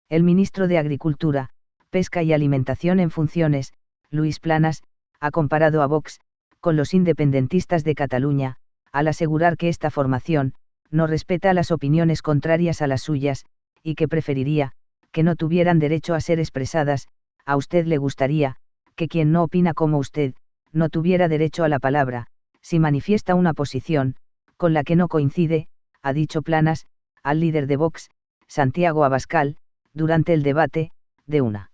El ministro de Agricultura, Pesca y Alimentación en funciones, Luis Planas, ha comparado a Vox con los independentistas de Cataluña, al asegurar que esta formación no respeta las opiniones contrarias a las suyas, y que preferiría que no tuvieran derecho a ser expresadas. ¿A usted le gustaría que quien no opina como usted no tuviera derecho a la palabra, si manifiesta una posición con la que no coincide?, ha dicho Planas al líder de Vox, Santiago Abascal, durante el debate de una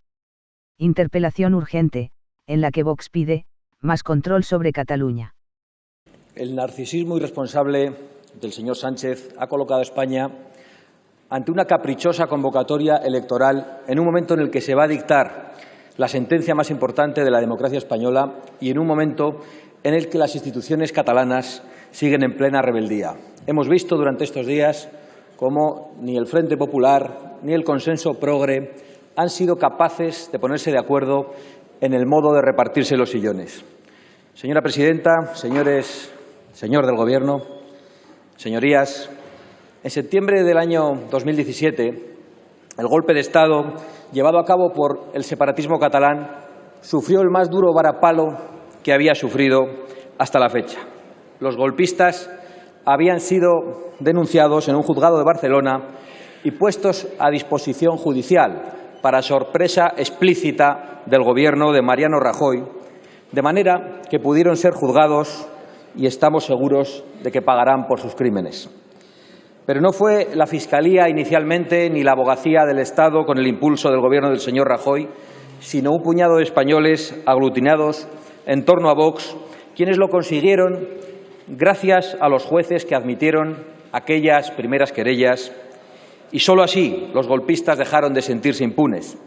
interpelación urgente, en la que Vox pide más control sobre Cataluña. El narcisismo irresponsable del señor Sánchez ha colocado a España ante una caprichosa convocatoria electoral en un momento en el que se va a dictar la sentencia más importante de la democracia española y en un momento en el que las instituciones catalanas siguen en plena rebeldía. Hemos visto durante estos días cómo ni el Frente Popular ni el Consenso Progre han sido capaces de ponerse de acuerdo en el modo de repartirse los sillones. Señora presidenta, señor del Gobierno, señorías, en septiembre del año 2017, el golpe de Estado llevado a cabo por el separatismo catalán sufrió el más duro varapalo que había sufrido hasta la fecha. Los golpistas habían sido denunciados en un juzgado de Barcelona y puestos a disposición judicial, para sorpresa explícita del Gobierno de Mariano Rajoy, de manera que pudieron ser juzgados y estamos seguros de que pagarán por sus crímenes. Pero no fue la Fiscalía inicialmente ni la Abogacía del Estado, con el impulso del Gobierno del señor Rajoy, sino un puñado de españoles aglutinados en torno a Vox, quienes lo consiguieron gracias a los jueces que admitieron aquellas primeras querellas, y solo así los golpistas dejaron de sentirse impunes.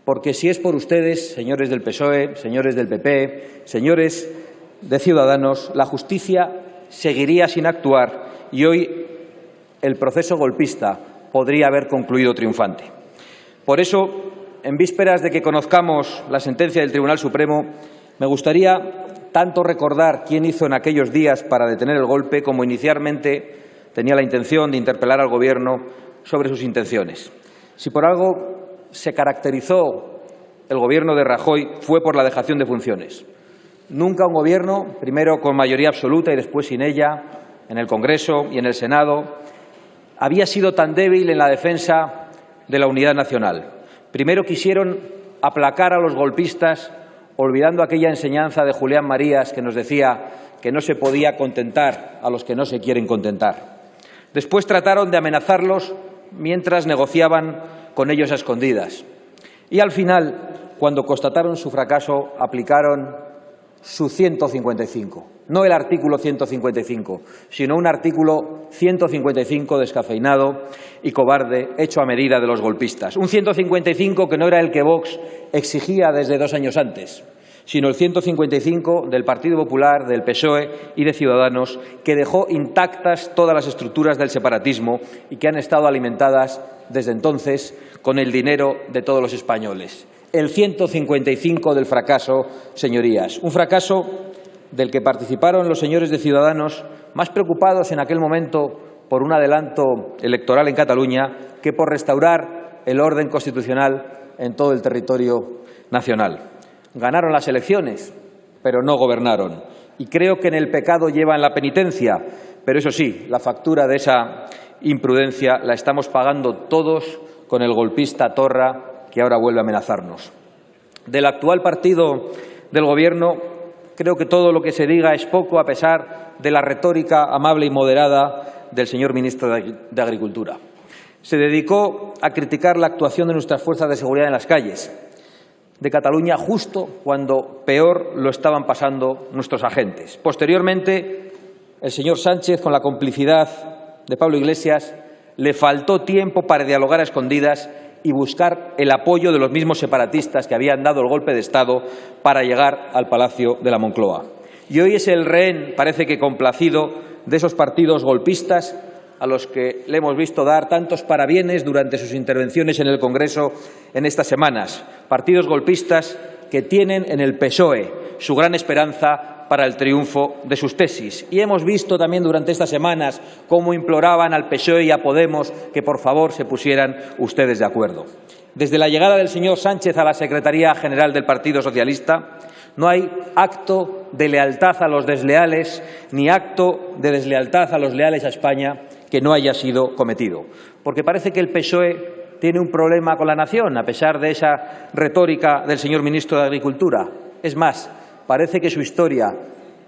Porque si es por ustedes, señores del PSOE, señores del PP, señores de Ciudadanos, la justicia seguiría sin actuar y hoy el proceso golpista podría haber concluido triunfante. Por eso, en vísperas de que conozcamos la sentencia del Tribunal Supremo, me gustaría tanto recordar quién hizo en aquellos días para detener el golpe, como inicialmente tenía la intención de interpelar al Gobierno sobre sus intenciones. Si por algo se caracterizó el Gobierno de Rajoy fue por la dejación de funciones. Nunca un Gobierno, primero con mayoría absoluta y después sin ella, en el Congreso y en el Senado, había sido tan débil en la defensa de la unidad nacional. Primero quisieron aplacar a los golpistas, olvidando aquella enseñanza de Julián Marías que nos decía que no se podía contentar a los que no se quieren contentar. Después trataron de amenazarlos mientras negociaban con ellos a escondidas. Y al final, cuando constataron su fracaso, aplicaron su 155. No el artículo 155, sino un artículo 155 descafeinado y cobarde, hecho a medida de los golpistas. Un 155 que no era el que Vox exigía desde 2 años antes, sino el 155 del Partido Popular, del PSOE y de Ciudadanos, que dejó intactas todas las estructuras del separatismo y que han estado alimentadas desde entonces con el dinero de todos los españoles. El 155 del fracaso, señorías. Un fracaso del que participaron los señores de Ciudadanos, más preocupados en aquel momento por un adelanto electoral en Cataluña que por restaurar el orden constitucional en todo el territorio nacional. Ganaron las elecciones, pero no gobernaron. Y creo que en el pecado llevan la penitencia, pero eso sí, la factura de esa imprudencia la estamos pagando todos con el golpista Torra, que ahora vuelve a amenazarnos. Del actual partido del Gobierno, creo que todo lo que se diga es poco a pesar de la retórica amable y moderada del señor ministro de Agricultura. Se dedicó a criticar la actuación de nuestras fuerzas de seguridad en las calles de Cataluña justo cuando peor lo estaban pasando nuestros agentes. Posteriormente, el señor Sánchez, con la complicidad de Pablo Iglesias, le faltó tiempo para dialogar a escondidas y buscar el apoyo de los mismos separatistas que habían dado el golpe de Estado para llegar al Palacio de la Moncloa. Y hoy es el rehén, parece que complacido, de esos partidos golpistas a los que le hemos visto dar tantos parabienes durante sus intervenciones en el Congreso en estas semanas. Partidos golpistas que tienen en el PSOE su gran esperanza para el triunfo de sus tesis. Y hemos visto también durante estas semanas cómo imploraban al PSOE y a Podemos que por favor se pusieran ustedes de acuerdo. Desde la llegada del señor Sánchez a la Secretaría General del Partido Socialista, no hay acto de lealtad a los desleales ni acto de deslealtad a los leales a España que no haya sido cometido. Porque parece que el PSOE tiene un problema con la nación, a pesar de esa retórica del señor ministro de Agricultura. Es más, parece que su historia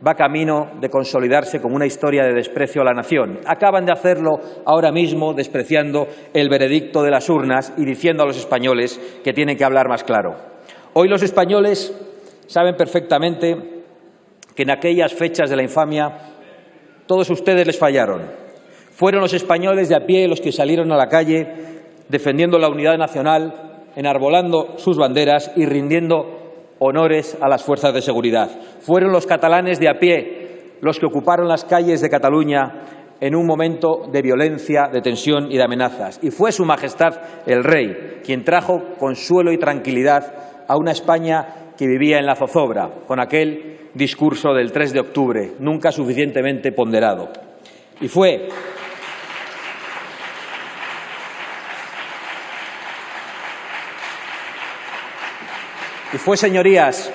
va camino de consolidarse como una historia de desprecio a la nación. Acaban de hacerlo ahora mismo despreciando el veredicto de las urnas y diciendo a los españoles que tienen que hablar más claro. Hoy los españoles saben perfectamente que en aquellas fechas de la infamia todos ustedes les fallaron. Fueron los españoles de a pie los que salieron a la calle defendiendo la unidad nacional, enarbolando sus banderas y rindiendo honores a las fuerzas de seguridad. Fueron los catalanes de a pie los que ocuparon las calles de Cataluña en un momento de violencia, de tensión y de amenazas. Y fue Su Majestad el Rey quien trajo consuelo y tranquilidad a una España que vivía en la zozobra, con aquel discurso del 3 de octubre, nunca suficientemente ponderado. Y fue señorías,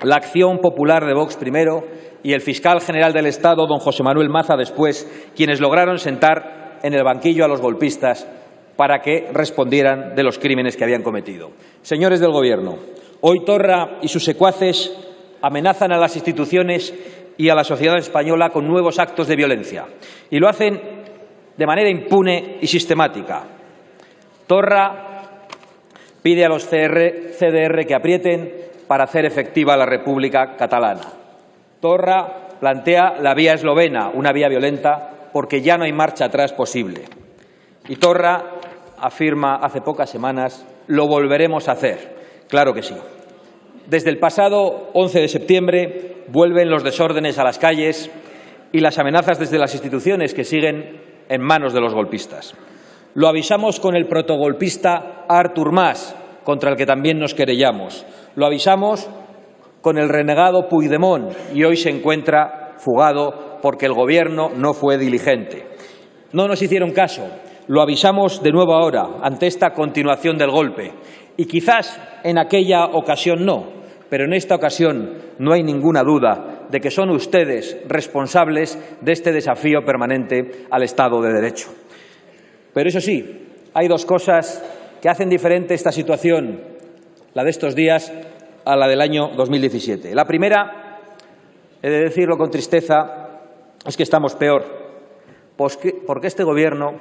la acción popular de Vox primero y el fiscal general del Estado, don José Manuel Maza, después, quienes lograron sentar en el banquillo a los golpistas para que respondieran de los crímenes que habían cometido. Señores del Gobierno, hoy Torra y sus secuaces amenazan a las instituciones y a la sociedad española con nuevos actos de violencia, y lo hacen de manera impune y sistemática. Torra pide a los CDR que aprieten para hacer efectiva la República Catalana. Torra plantea la vía eslovena, una vía violenta, porque ya no hay marcha atrás posible. Y Torra afirma hace pocas semanas, lo volveremos a hacer. Claro que sí. Desde el pasado 11 de septiembre vuelven los desórdenes a las calles y las amenazas desde las instituciones que siguen en manos de los golpistas. Lo avisamos con el protogolpista Artur Mas, contra el que también nos querellamos. Lo avisamos con el renegado Puigdemont y hoy se encuentra fugado porque el Gobierno no fue diligente. No nos hicieron caso. Lo avisamos de nuevo ahora, ante esta continuación del golpe. Y quizás en aquella ocasión no, pero en esta ocasión no hay ninguna duda de que son ustedes responsables de este desafío permanente al Estado de Derecho. Pero eso sí, hay dos cosas que hacen diferente esta situación, la de estos días, a la del año 2017. La primera, he de decirlo con tristeza, es que estamos peor, porque este Gobierno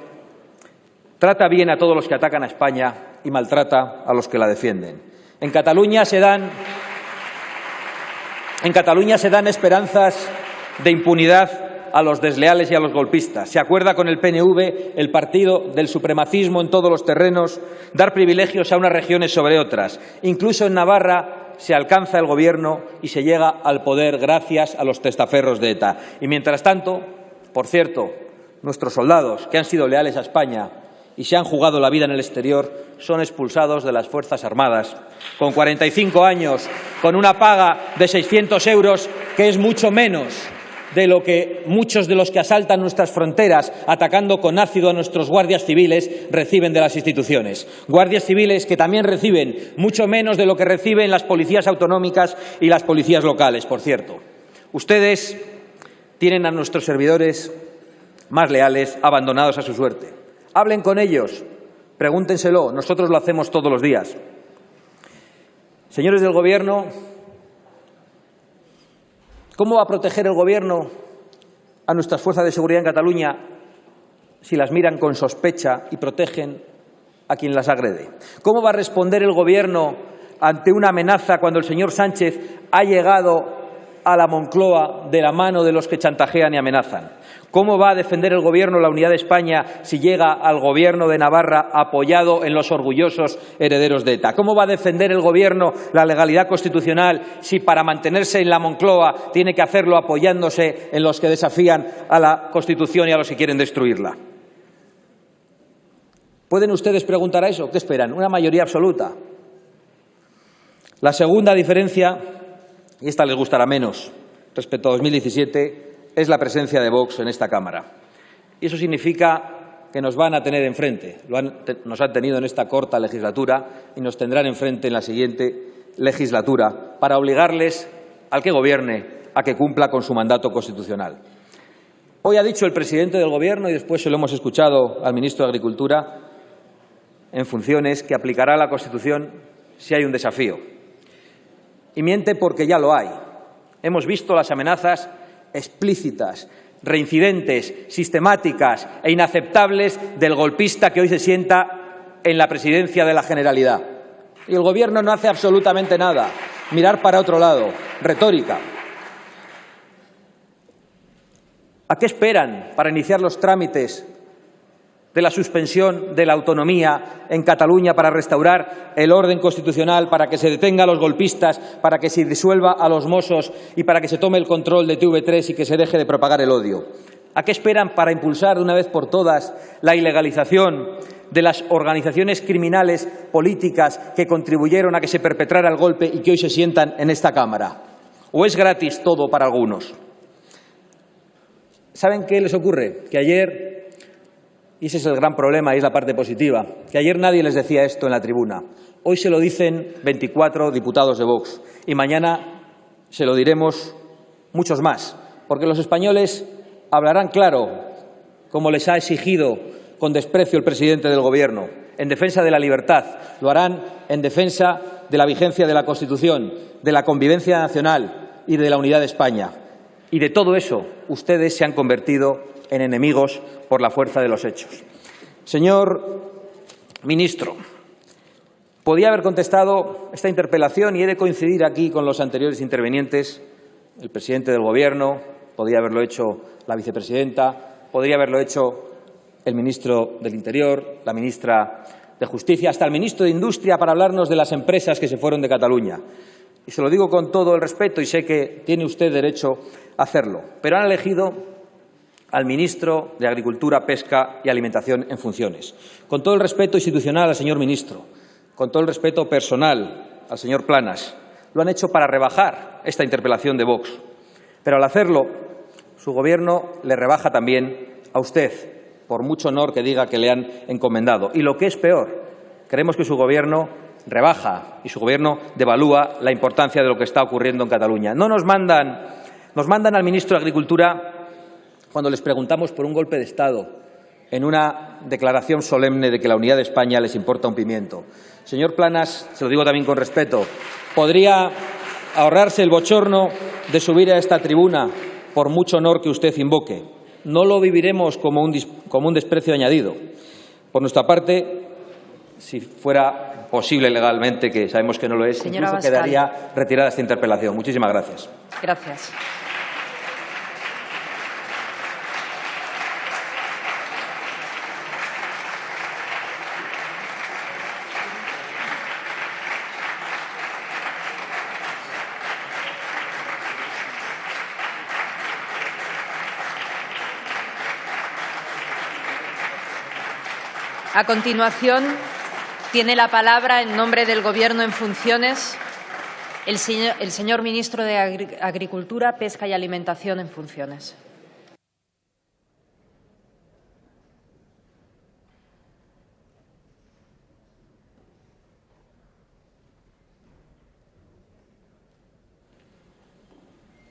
trata bien a todos los que atacan a España y maltrata a los que la defienden. En Cataluña se dan esperanzas de impunidad a los desleales y a los golpistas. Se acuerda con el PNV, el partido del supremacismo en todos los terrenos, dar privilegios a unas regiones sobre otras. Incluso en Navarra se alcanza el Gobierno y se llega al poder gracias a los testaferros de ETA. Y mientras tanto, por cierto, nuestros soldados, que han sido leales a España y se han jugado la vida en el exterior, son expulsados de las Fuerzas Armadas con 45 años, con una paga de 600 euros, que es mucho menos de lo que muchos de los que asaltan nuestras fronteras, atacando con ácido a nuestros guardias civiles, reciben de las instituciones. Guardias civiles que también reciben mucho menos de lo que reciben las policías autonómicas y las policías locales, por cierto. Ustedes tienen a nuestros servidores más leales abandonados a su suerte. Hablen con ellos, pregúntenselo, nosotros lo hacemos todos los días. Señores del Gobierno, ¿cómo va a proteger el Gobierno a nuestras fuerzas de seguridad en Cataluña si las miran con sospecha y protegen a quien las agrede? ¿Cómo va a responder el Gobierno ante una amenaza cuando el señor Sánchez ha llegado a la Moncloa de la mano de los que chantajean y amenazan? ¿Cómo va a defender el Gobierno la unidad de España si llega al Gobierno de Navarra apoyado en los orgullosos herederos de ETA? ¿Cómo va a defender el Gobierno la legalidad constitucional si para mantenerse en la Moncloa tiene que hacerlo apoyándose en los que desafían a la Constitución y a los que quieren destruirla? ¿Pueden ustedes preguntar a eso? ¿Qué esperan? ¿Una mayoría absoluta? La segunda diferencia, y esta les gustará menos respecto a 2017, es la presencia de Vox en esta Cámara. Y eso significa que nos van a tener enfrente. Nos han tenido en esta corta legislatura y nos tendrán enfrente en la siguiente legislatura para obligarles al que gobierne a que cumpla con su mandato constitucional. Hoy ha dicho el presidente del Gobierno, y después se lo hemos escuchado al ministro de Agricultura en funciones, que aplicará la Constitución si hay un desafío. Y miente porque ya lo hay. Hemos visto las amenazas explícitas, reincidentes, sistemáticas e inaceptables del golpista que hoy se sienta en la presidencia de la Generalidad. Y el Gobierno no hace absolutamente nada. Mirar para otro lado. Retórica. ¿A qué esperan para iniciar los trámites de la suspensión de la autonomía en Cataluña, para restaurar el orden constitucional, para que se detenga a los golpistas, para que se disuelva a los Mossos y para que se tome el control de TV3 y que se deje de propagar el odio? ¿A qué esperan para impulsar de una vez por todas la ilegalización de las organizaciones criminales políticas que contribuyeron a que se perpetrara el golpe y que hoy se sientan en esta Cámara? ¿O es gratis todo para algunos? ¿Saben qué les ocurre? Que ayer, y ese es el gran problema y es la parte positiva, que ayer nadie les decía esto en la tribuna. Hoy se lo dicen 24 diputados de Vox y mañana se lo diremos muchos más, porque los españoles hablarán claro, como les ha exigido con desprecio el presidente del Gobierno, en defensa de la libertad. Lo harán en defensa de la vigencia de la Constitución, de la convivencia nacional y de la unidad de España. Y de todo eso ustedes se han convertido en enemigos por la fuerza de los hechos. Señor ministro, podía haber contestado esta interpelación y he de coincidir aquí con los anteriores intervinientes, el presidente del Gobierno, podría haberlo hecho la vicepresidenta, podría haberlo hecho el ministro del Interior, la ministra de Justicia, hasta el ministro de Industria, para hablarnos de las empresas que se fueron de Cataluña. Y se lo digo con todo el respeto y sé que tiene usted derecho a hacerlo, pero han elegido al ministro de Agricultura, Pesca y Alimentación en funciones. Con todo el respeto institucional al señor ministro, con todo el respeto personal al señor Planas, lo han hecho para rebajar esta interpelación de Vox. Pero al hacerlo, su Gobierno le rebaja también a usted, por mucho honor que diga que le han encomendado. Y lo que es peor, creemos que su Gobierno rebaja y su Gobierno devalúa la importancia de lo que está ocurriendo en Cataluña. No nos mandan al ministro de Agricultura cuando les preguntamos por un golpe de Estado, en una declaración solemne de que la unidad de España les importa un pimiento. Señor Planas, se lo digo también con respeto, podría ahorrarse el bochorno de subir a esta tribuna por mucho honor que usted invoque. No lo viviremos como un desprecio añadido. Por nuestra parte, si fuera posible legalmente, que sabemos que no lo es, Señora incluso Abascal, quedaría retirada esta interpelación. Muchísimas gracias. Gracias. A continuación, tiene la palabra, en nombre del Gobierno en funciones, el señor ministro de Agricultura, Pesca y Alimentación en funciones.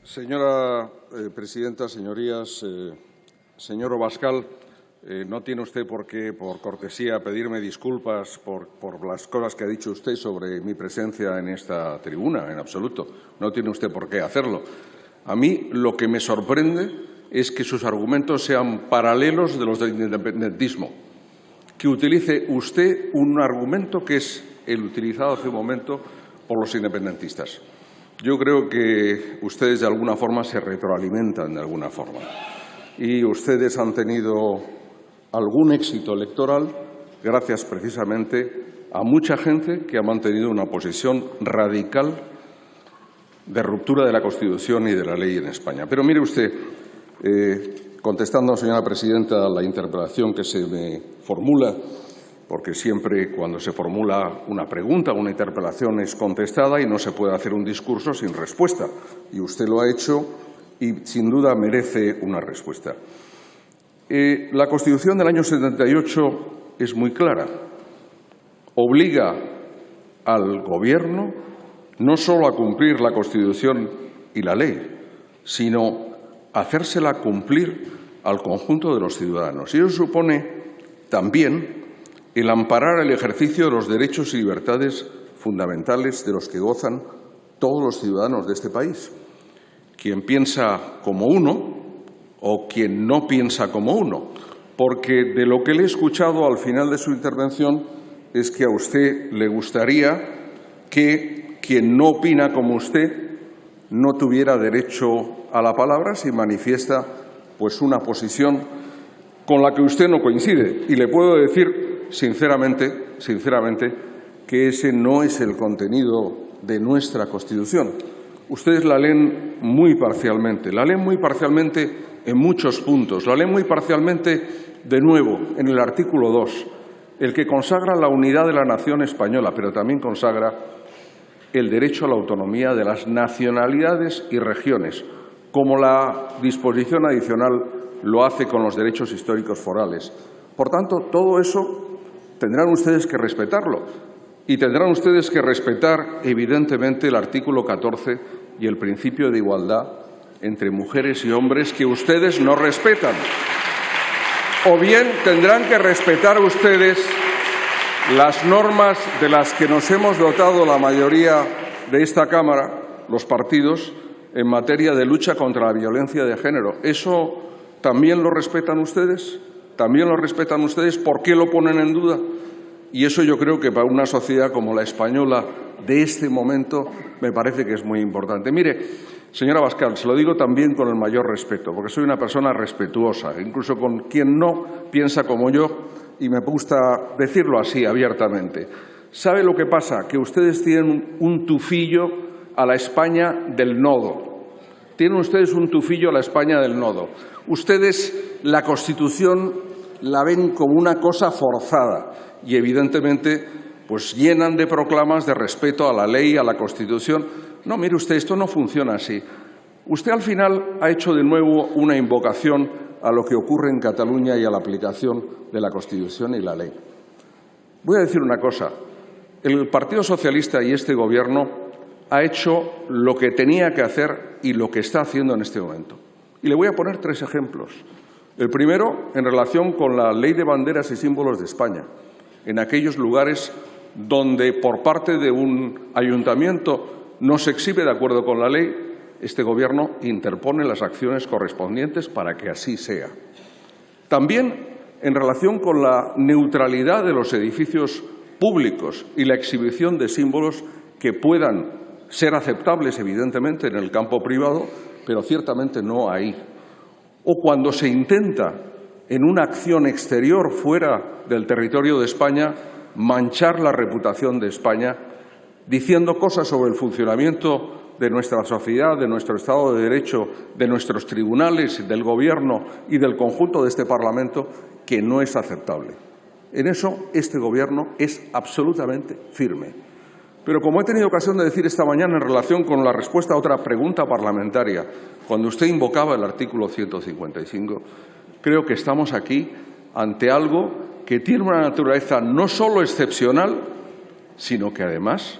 Señora presidenta, señorías, señor Abascal, no tiene usted por qué, por cortesía, pedirme disculpas por las cosas que ha dicho usted sobre mi presencia en esta tribuna, en absoluto. No tiene usted por qué hacerlo. A mí lo que me sorprende es que sus argumentos sean paralelos de los del independentismo, que utilice usted un argumento que es el utilizado hace un momento por los independentistas. Yo creo que ustedes de alguna forma se retroalimentan de alguna forma y ustedes han tenido algún éxito electoral gracias precisamente a mucha gente que ha mantenido una posición radical de ruptura de la Constitución y de la ley en España. Pero mire usted, contestando, señora presidenta, a la interpelación que se me formula, porque siempre cuando se formula una pregunta, una interpelación es contestada y no se puede hacer un discurso sin respuesta. Y usted lo ha hecho y sin duda merece una respuesta. La Constitución del año 78 es muy clara. Obliga al Gobierno no solo a cumplir la Constitución y la ley, sino a hacérsela cumplir al conjunto de los ciudadanos. Y eso supone también el amparar el ejercicio de los derechos y libertades fundamentales de los que gozan todos los ciudadanos de este país. Quien piensa como uno o quien no piensa como uno, porque de lo que le he escuchado al final de su intervención es que a usted le gustaría que quien no opina como usted no tuviera derecho a la palabra si manifiesta pues una posición con la que usted no coincide. Y le puedo decir sinceramente, que ese no es el contenido de nuestra Constitución. Ustedes la leen muy parcialmente, en muchos puntos, la leen muy parcialmente de nuevo en el artículo 2, el que consagra la unidad de la nación española, pero también consagra el derecho a la autonomía de las nacionalidades y regiones, como la disposición adicional lo hace con los derechos históricos forales. Por tanto, todo eso tendrán ustedes que respetarlo y tendrán ustedes que respetar, evidentemente, el artículo 14 y el principio de igualdad entre mujeres y hombres que ustedes no respetan. O bien tendrán que respetar ustedes las normas de las que nos hemos dotado la mayoría de esta Cámara, los partidos, en materia de lucha contra la violencia de género. ¿Eso también lo respetan ustedes? ¿También lo respetan ustedes? ¿Por qué lo ponen en duda? Y eso yo creo que para una sociedad como la española de este momento me parece que es muy importante. Mire, señora Abascal, se lo digo también con el mayor respeto, porque soy una persona respetuosa, incluso con quien no piensa como yo, y me gusta decirlo así abiertamente. ¿Sabe lo que pasa? Que ustedes tienen un tufillo a la España del nodo. Tienen ustedes un tufillo a la España del nodo. Ustedes la Constitución la ven como una cosa forzada y, evidentemente, pues llenan de proclamas de respeto a la ley, a la Constitución. No, mire usted, esto no funciona así. Usted al final ha hecho de nuevo una invocación a lo que ocurre en Cataluña y a la aplicación de la Constitución y la ley. Voy a decir una cosa. El Partido Socialista y este Gobierno ha hecho lo que tenía que hacer y lo que está haciendo en este momento. Y le voy a poner 3 ejemplos. El primero, en relación con la Ley de Banderas y Símbolos de España. En aquellos lugares donde por parte de un ayuntamiento no se exhibe de acuerdo con la ley, este Gobierno interpone las acciones correspondientes para que así sea. También en relación con la neutralidad de los edificios públicos y la exhibición de símbolos que puedan ser aceptables, evidentemente, en el campo privado, pero ciertamente no ahí. O cuando se intenta, en una acción exterior fuera del territorio de España, manchar la reputación de España, diciendo cosas sobre el funcionamiento de nuestra sociedad, de nuestro Estado de Derecho, de nuestros tribunales, del Gobierno y del conjunto de este Parlamento, que no es aceptable. En eso este Gobierno es absolutamente firme. Pero como he tenido ocasión de decir esta mañana en relación con la respuesta a otra pregunta parlamentaria, cuando usted invocaba el artículo 155, creo que estamos aquí ante algo que tiene una naturaleza no solo excepcional, sino que además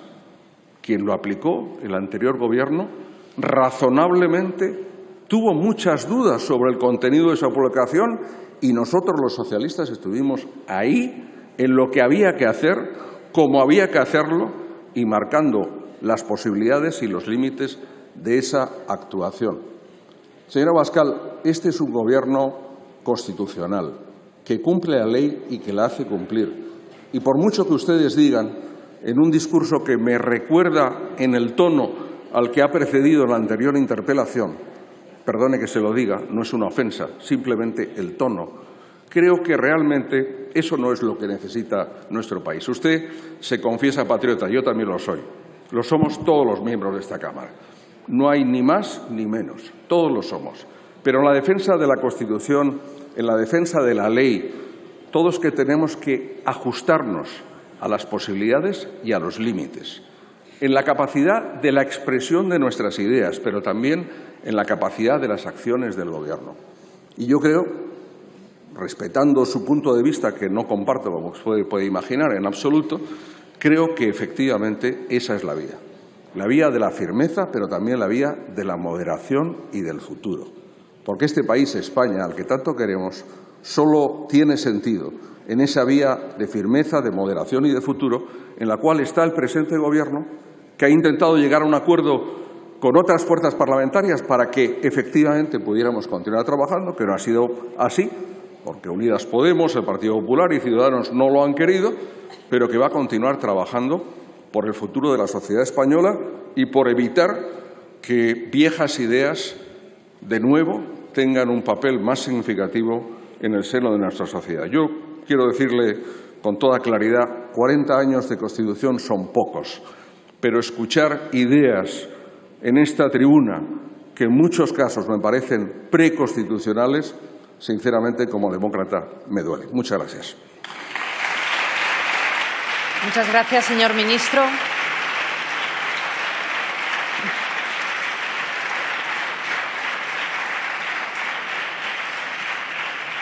quien lo aplicó, el anterior Gobierno, razonablemente tuvo muchas dudas sobre el contenido de su aplicación y nosotros los socialistas estuvimos ahí en lo que había que hacer, como había que hacerlo y marcando las posibilidades y los límites de esa actuación. Señora Abascal, este es un Gobierno constitucional que cumple la ley y que la hace cumplir. Y por mucho que ustedes digan, en un discurso que me recuerda en el tono al que ha precedido la anterior interpelación, perdone que se lo diga, no es una ofensa, simplemente el tono, creo que realmente eso no es lo que necesita nuestro país. Usted se confiesa patriota, yo también lo soy. Lo somos todos los miembros de esta Cámara. No hay ni más ni menos, todos lo somos. Pero en la defensa de la Constitución, en la defensa de la ley, todos que tenemos que ajustarnos a las posibilidades y a los límites, en la capacidad de la expresión de nuestras ideas, pero también en la capacidad de las acciones del Gobierno. Y yo creo respetando su punto de vista, que no comparto, como puede imaginar, en absoluto, creo que efectivamente esa es la vía de la firmeza, pero también la vía de la moderación y del futuro. Porque este país, España, al que tanto queremos, solo tiene sentido en esa vía de firmeza, de moderación y de futuro, en la cual está el presente Gobierno, que ha intentado llegar a un acuerdo con otras fuerzas parlamentarias para que efectivamente pudiéramos continuar trabajando, que no ha sido así, porque Unidas Podemos, el Partido Popular y Ciudadanos no lo han querido, pero que va a continuar trabajando por el futuro de la sociedad española y por evitar que viejas ideas, de nuevo, tengan un papel más significativo en el seno de nuestra sociedad. Yo quiero decirle con toda claridad, 40 años de Constitución son pocos, pero escuchar ideas en esta tribuna que en muchos casos me parecen preconstitucionales, sinceramente, como demócrata, me duele. Muchas gracias. Muchas gracias, señor ministro.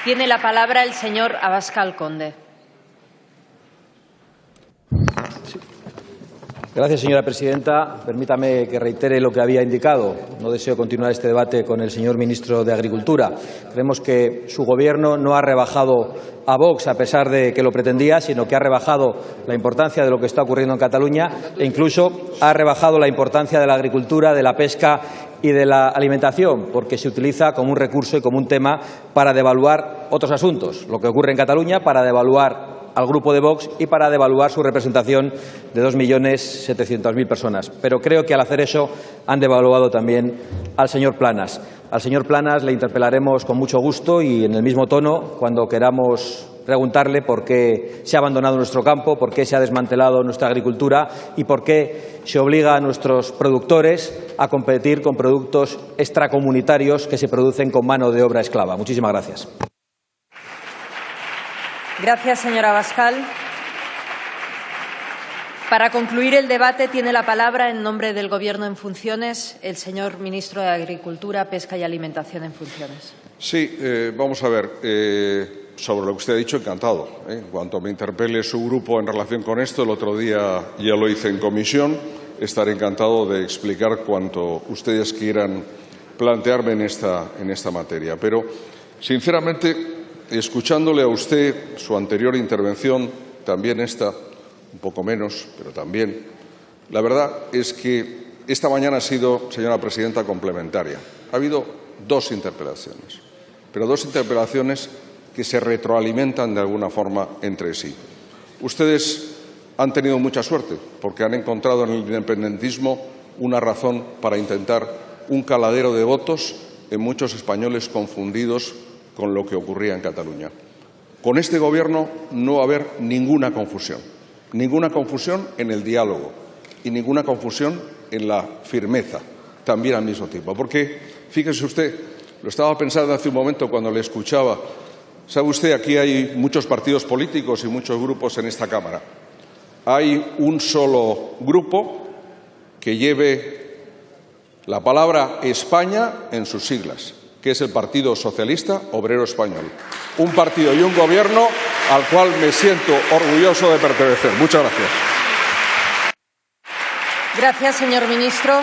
Tiene la palabra el señor Abascal Conde. Gracias, señora presidenta. Permítame que reitere lo que había indicado. No deseo continuar este debate con el señor ministro de Agricultura. Creemos que su Gobierno no ha rebajado a Vox a pesar de que lo pretendía, sino que ha rebajado la importancia de lo que está ocurriendo en Cataluña e incluso ha rebajado la importancia de la agricultura, de la pesca y de la alimentación, porque se utiliza como un recurso y como un tema para devaluar otros asuntos. Lo que ocurre en Cataluña, para devaluar al grupo de Vox y para devaluar su representación de 2.700.000 personas. Pero creo que al hacer eso han devaluado también al señor Planas. Al señor Planas le interpelaremos con mucho gusto y en el mismo tono cuando queramos preguntarle por qué se ha abandonado nuestro campo, por qué se ha desmantelado nuestra agricultura y por qué se obliga a nuestros productores a competir con productos extracomunitarios que se producen con mano de obra esclava. Muchísimas gracias. Gracias, señora Abascal. Para concluir el debate tiene la palabra en nombre del Gobierno en funciones el señor ministro de Agricultura, Pesca y Alimentación en funciones. Sí, vamos a ver. Sobre lo que usted ha dicho, encantado. En cuanto me interpele su grupo en relación con esto, el otro día ya lo hice en comisión, estaré encantado de explicar cuanto ustedes quieran plantearme en esta materia. Pero, sinceramente, escuchándole a usted, su anterior intervención, también esta, un poco menos, pero también, la verdad es que esta mañana ha sido, señora presidenta, complementaria. Ha habido dos interpelaciones, pero dos interpelaciones que se retroalimentan de alguna forma entre sí. Ustedes han tenido mucha suerte porque han encontrado en el independentismo una razón para intentar un caladero de votos en muchos españoles confundidos con lo que ocurría en Cataluña. Con este Gobierno no va a haber ninguna confusión en el diálogo y ninguna confusión en la firmeza, también al mismo tiempo. Porque, fíjese usted, lo estaba pensando hace un momento cuando le escuchaba. ¿Sabe usted? Aquí hay muchos partidos políticos y muchos grupos en esta Cámara. Hay un solo grupo que lleve la palabra España en sus siglas, que es el Partido Socialista Obrero Español. Un partido y un Gobierno al cual me siento orgulloso de pertenecer. Muchas gracias. Gracias, señor ministro.